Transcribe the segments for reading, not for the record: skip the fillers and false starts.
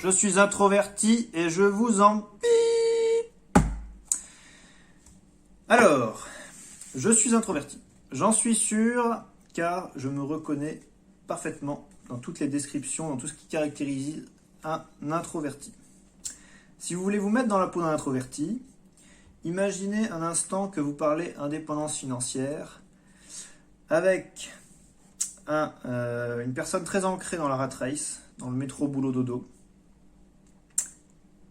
je suis introverti et je vous en pie. Alors, je suis introverti. J'en suis sûr car je me reconnais parfaitement dans toutes les descriptions, dans tout ce qui caractérise un introverti. Si vous voulez vous mettre dans la peau d'un introverti, imaginez un instant que vous parlez indépendance financière avec une personne très ancrée dans la rat race, dans le métro boulot dodo.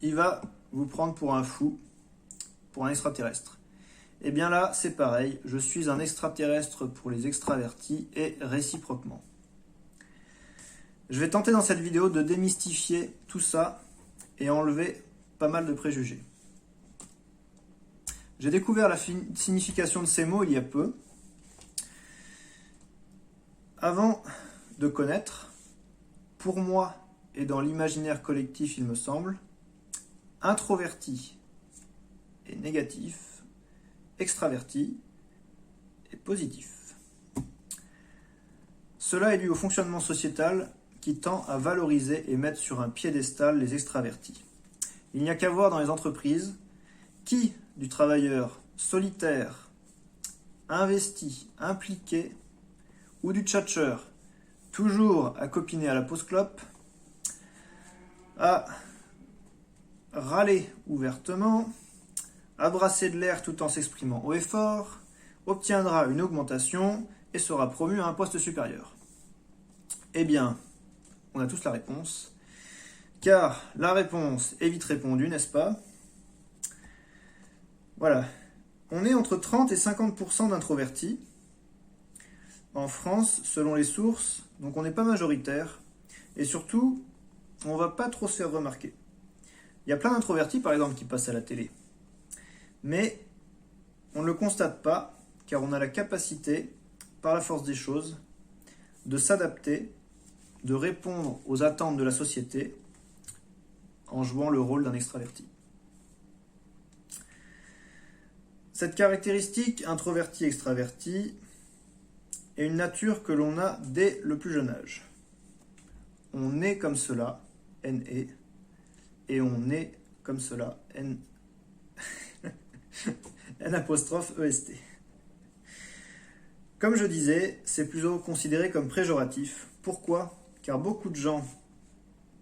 Il va vous prendre pour un fou, pour un extraterrestre. Et bien là, c'est pareil, je suis un extraterrestre pour les extravertis et réciproquement. Je vais tenter dans cette vidéo de démystifier tout ça et enlever pas mal de préjugés. J'ai découvert la signification de ces mots il y a peu. Avant de connaître, pour moi et dans l'imaginaire collectif, il me semble, introverti est négatif, extraverti est positif. Cela est dû au fonctionnement sociétal qui tend à valoriser et mettre sur un piédestal les extravertis. Il n'y a qu'à voir dans les entreprises qui, du travailleur solitaire, investi, impliqué, ou du tchatcheur, toujours à copiner à la pause clope, à râler ouvertement, à brasser de l'air tout en s'exprimant haut et fort, obtiendra une augmentation et sera promu à un poste supérieur. Eh bien, on a tous la réponse, car la réponse est vite répondue, n'est-ce pas? Voilà, on est entre 30 et 50% d'introvertis en France, selon les sources, donc on n'est pas majoritaire, et surtout, on ne va pas trop se faire remarquer. Il y a plein d'introvertis, par exemple, qui passent à la télé, mais on ne le constate pas, car on a la capacité, par la force des choses, de s'adapter, de répondre aux attentes de la société, en jouant le rôle d'un extraverti. Cette caractéristique introverti-extraverti est une nature que l'on a dès le plus jeune âge. On est comme cela, N-E, et on est comme cela, N'-E-S-T. Comme je disais, c'est plutôt considéré comme péjoratif. Pourquoi? Car beaucoup de gens,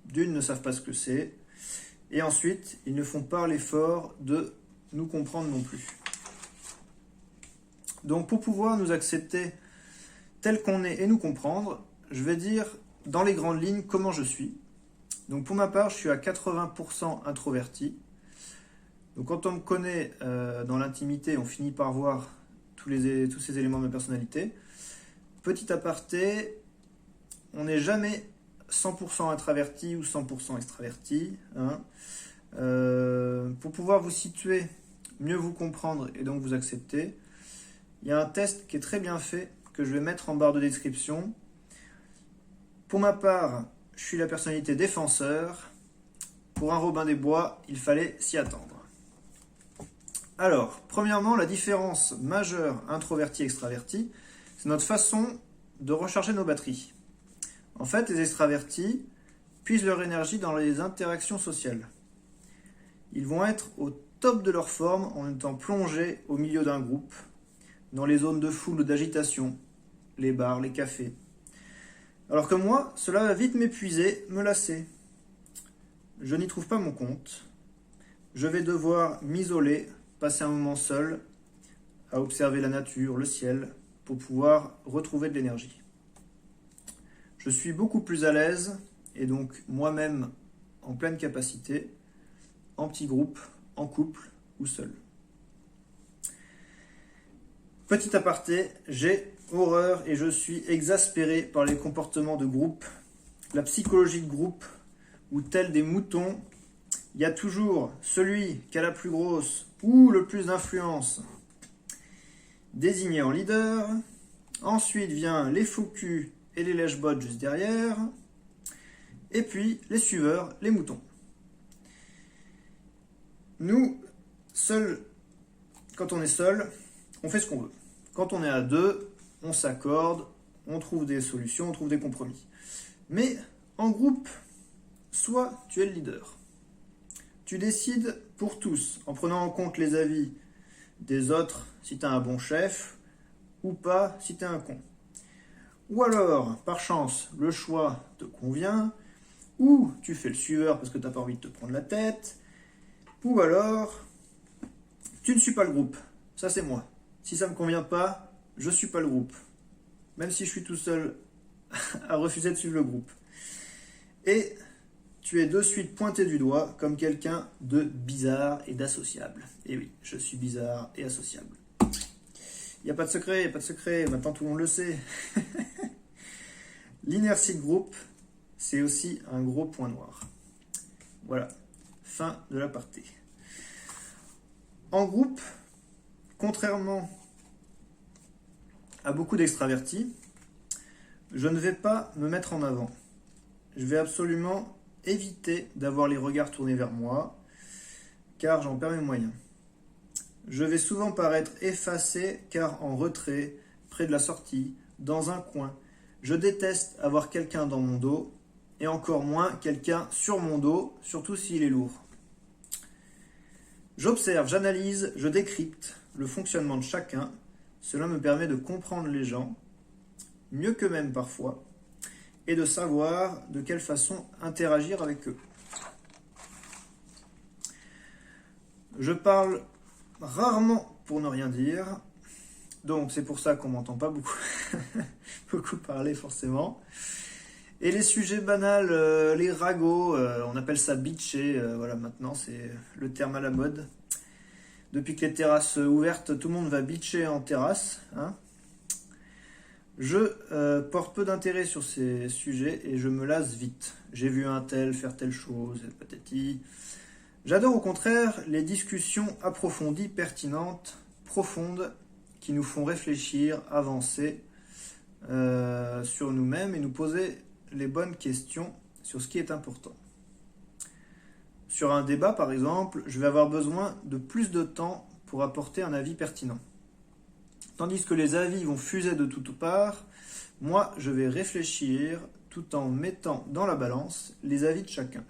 d'une, ne savent pas ce que c'est, et ensuite, ils ne font pas l'effort de nous comprendre non plus. Donc pour pouvoir nous accepter tel qu'on est et nous comprendre, je vais dire dans les grandes lignes comment je suis. Donc pour ma part, je suis à 80% introverti. Donc quand on me connaît dans l'intimité, on finit par voir tous ces éléments de ma personnalité. Petit aparté, on n'est jamais 100% introverti ou 100% extraverti. Pour pouvoir vous situer, mieux vous comprendre et donc vous accepter, il y a un test qui est très bien fait, que je vais mettre en barre de description. Pour ma part, je suis la personnalité défenseur. Pour un Robin des Bois, il fallait s'y attendre. Alors, premièrement, la différence majeure introverti-extraverti, c'est notre façon de recharger nos batteries. En fait, les extravertis puisent leur énergie dans les interactions sociales. Ils vont être au top de leur forme en étant plongés au milieu d'un groupe, dans les zones de foule ou d'agitation, les bars, les cafés. Alors que moi, cela va vite m'épuiser, me lasser. Je n'y trouve pas mon compte. Je vais devoir m'isoler, passer un moment seul, à observer la nature, le ciel, pour pouvoir retrouver de l'énergie. Je suis beaucoup plus à l'aise, et donc moi-même en pleine capacité, en petit groupe, en couple ou seul. Petit aparté, j'ai horreur et je suis exaspéré par les comportements de groupe, la psychologie de groupe, où tel des moutons, il y a toujours celui qui a la plus grosse ou le plus d'influence désigné en leader. Ensuite vient les faux culs et les lèche-bottes juste derrière. Et puis les suiveurs, les moutons. Nous, seuls, quand on est seul, on fait ce qu'on veut. Quand on est à deux, on s'accorde, on trouve des solutions, on trouve des compromis. Mais en groupe, soit tu es le leader. Tu décides pour tous, en prenant en compte les avis des autres si tu as un bon chef, ou pas si tu es un con. Ou alors, par chance, le choix te convient, ou tu fais le suiveur parce que tu n'as pas envie de te prendre la tête, ou alors, tu ne suis pas le groupe. Ça, c'est moi. Si ça ne me convient pas, je ne suis pas le groupe. Même si je suis tout seul à refuser de suivre le groupe. Et tu es de suite pointé du doigt comme quelqu'un de bizarre et d'associable. Et oui, je suis bizarre et associable. Il n'y a pas de secret, il n'y a pas de secret. Maintenant, tout le monde le sait. L'inertie de groupe, c'est aussi un gros point noir. Voilà, fin de l'aparté. En groupe, contrairement à beaucoup d'extravertis, je ne vais pas me mettre en avant. Je vais absolument éviter d'avoir les regards tournés vers moi, car j'en perds mes moyens. Je vais souvent paraître effacé, car en retrait, près de la sortie, dans un coin. Je déteste avoir quelqu'un dans mon dos, et encore moins quelqu'un sur mon dos, surtout s'il est lourd. J'observe, j'analyse, je décrypte le fonctionnement de chacun. Cela me permet de comprendre les gens, mieux qu'eux-mêmes parfois, et de savoir de quelle façon interagir avec eux. Je parle rarement pour ne rien dire, donc c'est pour ça qu'on m'entend pas beaucoup, beaucoup parler forcément. Et les sujets banals, les ragots, on appelle ça bitcher, voilà, maintenant c'est le terme à la mode. Depuis que les terrasses ouvertes, tout le monde va bitcher en terrasse, hein. Je porte peu d'intérêt sur ces sujets et je me lasse vite. J'ai vu un tel faire telle chose, patati. J'adore au contraire les discussions approfondies, pertinentes, profondes, qui nous font réfléchir, avancer sur nous-mêmes et nous poser les bonnes questions sur ce qui est important. Sur un débat, par exemple, je vais avoir besoin de plus de temps pour apporter un avis pertinent. Tandis que les avis vont fuser de toutes parts, moi, je vais réfléchir tout en mettant dans la balance les avis de chacun.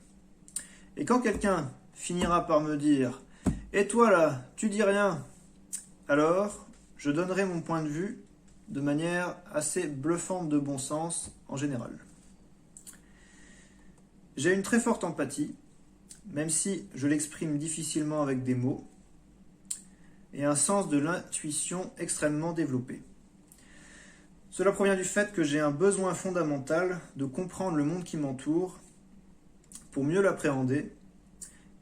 Et quand quelqu'un finira par me dire « Et toi là, tu dis rien ?» alors je donnerai mon point de vue de manière assez bluffante de bon sens en général. J'ai une très forte empathie, même si je l'exprime difficilement avec des mots, et un sens de l'intuition extrêmement développé. Cela provient du fait que j'ai un besoin fondamental de comprendre le monde qui m'entoure pour mieux l'appréhender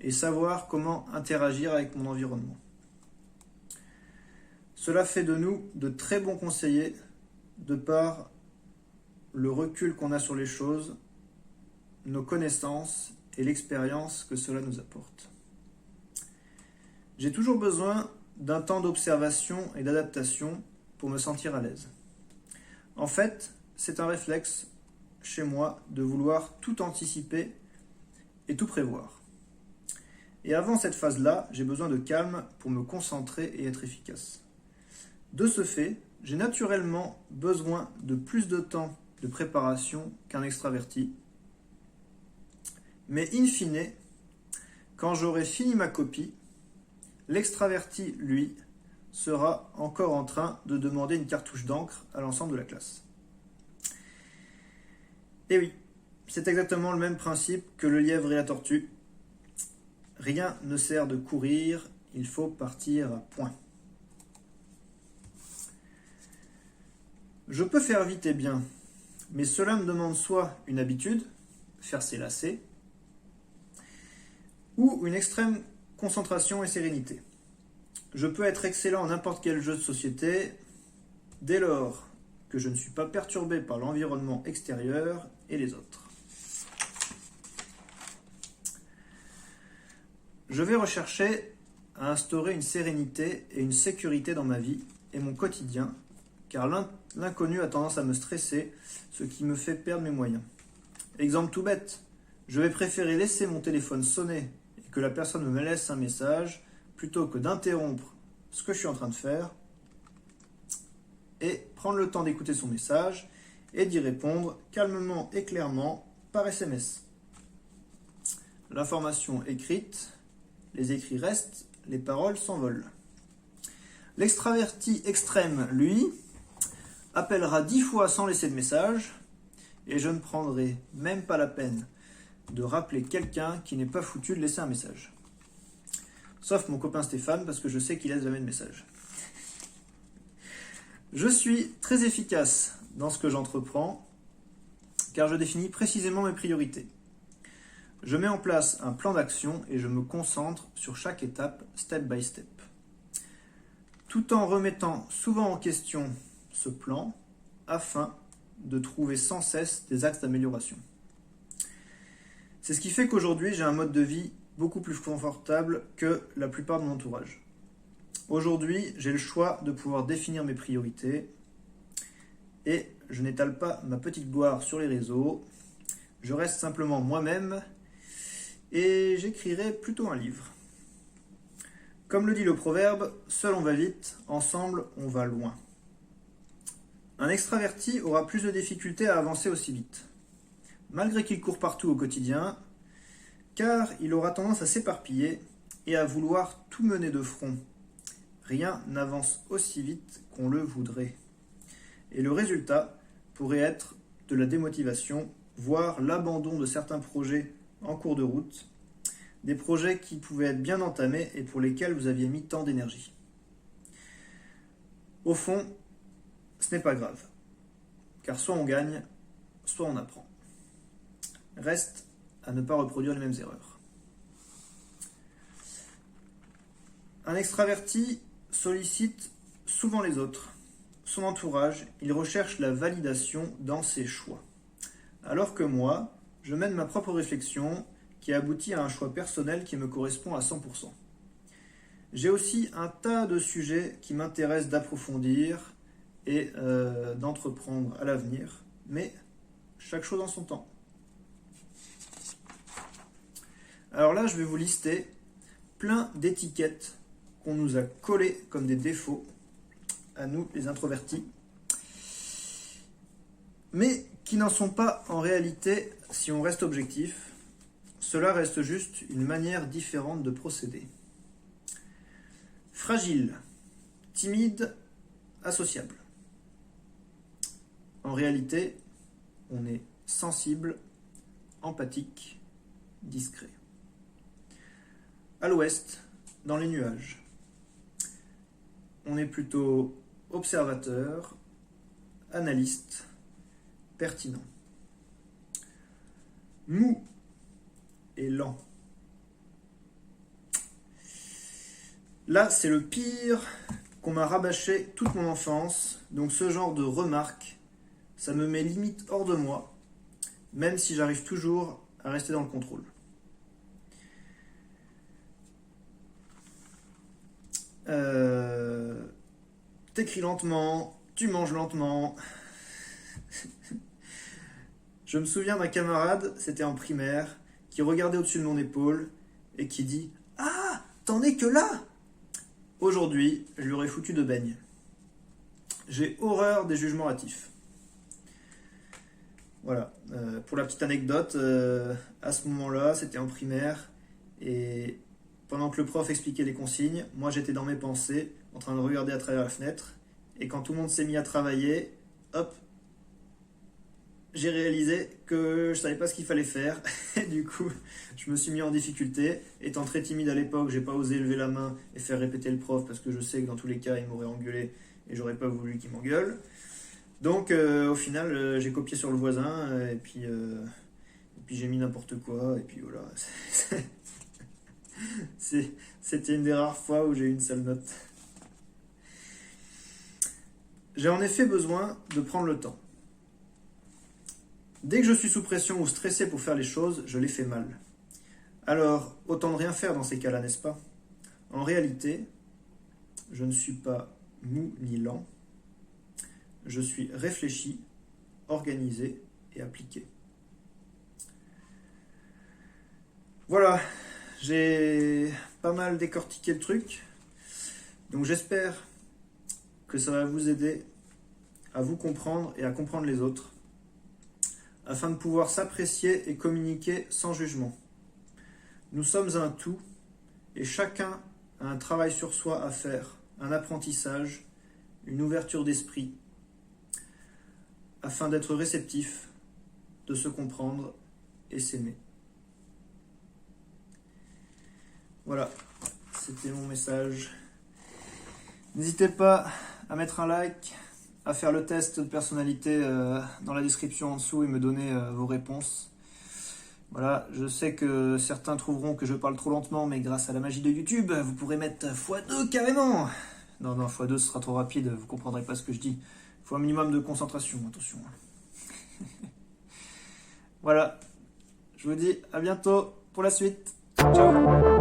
et savoir comment interagir avec mon environnement. Cela fait de nous de très bons conseillers de par le recul qu'on a sur les choses, nos connaissances et l'expérience que cela nous apporte. J'ai toujours besoin d'un temps d'observation et d'adaptation pour me sentir à l'aise. En fait, c'est un réflexe chez moi de vouloir tout anticiper et tout prévoir. Et avant cette phase-là, j'ai besoin de calme pour me concentrer et être efficace. De ce fait, j'ai naturellement besoin de plus de temps de préparation qu'un extraverti. Mais in fine, quand j'aurai fini ma copie, l'extraverti, lui, sera encore en train de demander une cartouche d'encre à l'ensemble de la classe. Et oui, c'est exactement le même principe que le lièvre et la tortue. Rien ne sert de courir, il faut partir à point. Je peux faire vite et bien, mais cela me demande soit une habitude, faire ses lacets, ou une extrême concentration et sérénité. Je peux être excellent en n'importe quel jeu de société dès lors que je ne suis pas perturbé par l'environnement extérieur et les autres. Je vais rechercher à instaurer une sérénité et une sécurité dans ma vie et mon quotidien, car l'inconnu a tendance à me stresser, ce qui me fait perdre mes moyens. Exemple tout bête, je vais préférer laisser mon téléphone sonner et que la personne me laisse un message plutôt que d'interrompre ce que je suis en train de faire et prendre le temps d'écouter son message et d'y répondre calmement et clairement par SMS. l'information écrite, les écrits restent, les paroles s'envolent. L'extraverti extrême, lui, appellera 10 fois sans laisser de message, et je ne prendrai même pas la peine de rappeler quelqu'un qui n'est pas foutu de laisser un message. Sauf mon copain Stéphane, parce que je sais qu'il laisse jamais de message. Je suis très efficace dans ce que j'entreprends, car je définis précisément mes priorités. Je mets en place un plan d'action et je me concentre sur chaque étape, step by step. Tout en remettant souvent en question ce plan, afin de trouver sans cesse des axes d'amélioration. C'est ce qui fait qu'aujourd'hui, j'ai un mode de vie beaucoup plus confortable que la plupart de mon entourage. Aujourd'hui, j'ai le choix de pouvoir définir mes priorités et je n'étale pas ma petite gloire sur les réseaux. Je reste simplement moi-même et j'écrirai plutôt un livre. Comme le dit le proverbe, seul on va vite, ensemble on va loin. Un extraverti aura plus de difficultés à avancer aussi vite, malgré qu'il court partout au quotidien, car il aura tendance à s'éparpiller et à vouloir tout mener de front. Rien n'avance aussi vite qu'on le voudrait. Et le résultat pourrait être de la démotivation, voire l'abandon de certains projets en cours de route, des projets qui pouvaient être bien entamés et pour lesquels vous aviez mis tant d'énergie. Au fond, ce n'est pas grave, car soit on gagne, soit on apprend. Reste à ne pas reproduire les mêmes erreurs. Un extraverti sollicite souvent les autres, son entourage, il recherche la validation dans ses choix. Alors que moi, je mène ma propre réflexion qui aboutit à un choix personnel qui me correspond à 100%. J'ai aussi un tas de sujets qui m'intéressent d'approfondir et d'entreprendre à l'avenir, mais chaque chose en son temps. Alors là, je vais vous lister plein d'étiquettes qu'on nous a collées comme des défauts, à nous les introvertis, mais qui n'en sont pas en réalité si on reste objectif. Cela reste juste une manière différente de procéder. Fragile, timide, associable. En réalité, on est sensible, empathique, discret. À l'ouest, dans les nuages, on est plutôt observateur, analyste, pertinent. Mou et lent. Là, c'est le pire qu'on m'a rabâché toute mon enfance, donc ce genre de remarques, ça me met limite hors de moi, même si j'arrive toujours à rester dans le contrôle. T'écris lentement, tu manges lentement. Je me souviens d'un camarade, c'était en primaire, qui regardait au-dessus de mon épaule et qui dit « Ah, t'en es que là !» Aujourd'hui, je lui aurais foutu de beigne. J'ai horreur des jugements hâtifs. Voilà, pour la petite anecdote, à ce moment-là, c'était en primaire, et pendant que le prof expliquait les consignes, moi j'étais dans mes pensées, en train de regarder à travers la fenêtre, et quand tout le monde s'est mis à travailler, hop, j'ai réalisé que je savais pas ce qu'il fallait faire, et du coup, je me suis mis en difficulté. Étant très timide à l'époque, j'ai pas osé lever la main et faire répéter le prof, parce que je sais que dans tous les cas, il m'aurait engueulé, et j'aurais pas voulu qu'il m'engueule. Donc, au final, j'ai copié sur le voisin, et puis j'ai mis n'importe quoi, et puis voilà. C'était une des rares fois où j'ai eu une sale note. J'ai en effet besoin de prendre le temps. Dès que je suis sous pression ou stressé pour faire les choses, je les fais mal. Alors, autant ne rien faire dans ces cas-là, n'est-ce pas? En réalité, je ne suis pas mou ni lent. Je suis réfléchi, organisé et appliqué. Voilà, j'ai pas mal décortiqué le truc. Donc j'espère que ça va vous aider à vous comprendre et à comprendre les autres, afin de pouvoir s'apprécier et communiquer sans jugement. Nous sommes un tout et chacun a un travail sur soi à faire, un apprentissage, une ouverture d'esprit, afin d'être réceptif, de se comprendre et s'aimer. Voilà, c'était mon message. N'hésitez pas à mettre un like, à faire le test de personnalité dans la description en dessous et me donner vos réponses. Voilà, je sais que certains trouveront que je parle trop lentement, mais grâce à la magie de YouTube, vous pourrez mettre x2 carrément. Non, x2 ce sera trop rapide, vous comprendrez pas ce que je dis. Il faut un minimum de concentration, attention. Voilà, je vous dis à bientôt pour la suite. Ciao.